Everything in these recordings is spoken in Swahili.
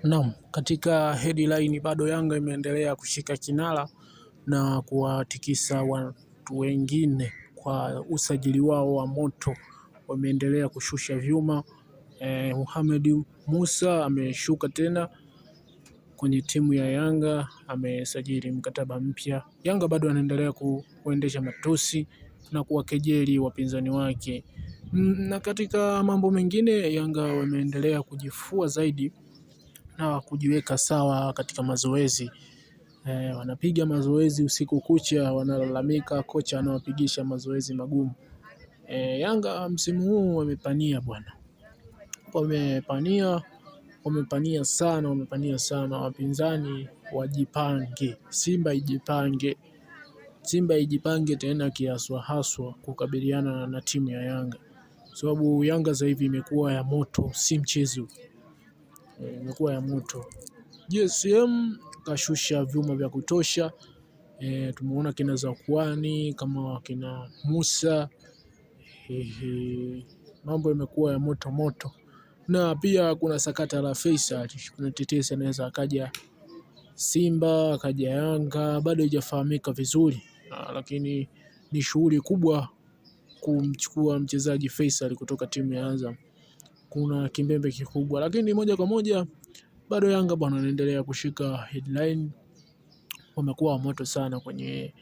Naam, katika headline bado Yanga imeendelea kushika kinara na kuwatikisa watu wengine kwa usajili wao wa moto. Wameendelea kushusha vyuma. Mohamed Musa ameshuka tena kwenye timu ya Yanga, amesajili mkataba mpya. Yanga bado anaendelea kuendesha matusi na kuwakejeli wapinzani wake. Na katika mambo mengine, Yanga wameendelea kujifua zaidi na kujiweka sawa katika mazoezi. Wanapiga mazoezi usiku kucha, wanalalamika kocha anawapigisha mazoezi magumu. Yanga msimu huu wamepania bwana, wamepania sana. Wapinzani wajipange, Simba ijipange tena kiaswa haswa kukabiliana na timu ya Yanga, sababu Yanga sasa hivi imekuwa ya moto, si mchezo. Imekuwa ya moto. GSM kashusha vyuma vya kutosha. Tumeona kina Zakuani kama kina Musa. Mambo yamekuwa ya moto. Na pia kuna sakata la Faisal. Kuna tetesi anaweza akaja Simba, akaja Yanga, bado haijafahamika vizuri. Lakini ni shughuli kubwa kumchukua mchezaji Faisal kutoka timu ya Azam. Kuna kimbembe kikubwa, lakini moja kwa moja bado Yanga bwana wanaendelea kushika headline. Wamekuwa moto sana kwenye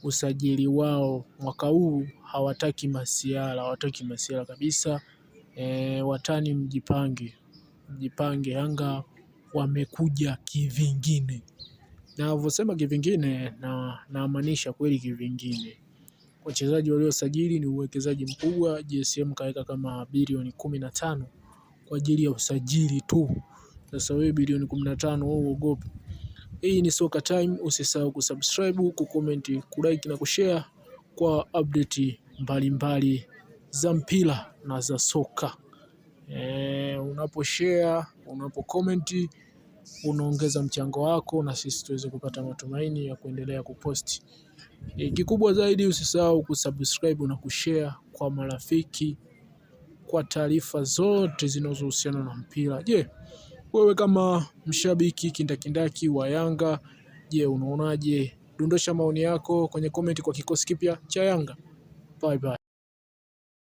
usajili wao mwaka huu, hawataki masiala kabisa. Watani mjipange, Yanga wamekuja kivingine. Na ninavyosema kivingine na maanisha kweli kivingine. Wachezaji waliosajili ni uwekezaji mkubwa. GSM kaweka kama bilioni 15 kwa ajili ya usajili tu. Sasa wewe bilioni 15 wewe uogope. Hii ni Soka Time, usisahau kusubscribe, kucomment, kulike na kushare kwa update mbalimbali za mpira na za soka. Unaposhare, unapocomment, unaongeza mchango wako na sisi tuweze kupata matumaini ya kuendelea kuposti. Kikubwa zaidi usisahau kusubscribe na kushare kwa marafiki kwa taarifa zote zinazohusiana na mpira. Wewe kama mshabiki kindakindaki wa Yanga, unaonaje? Dondosha maoni yako kwenye comment kwa kikosi kipya cha Yanga. Bye bye.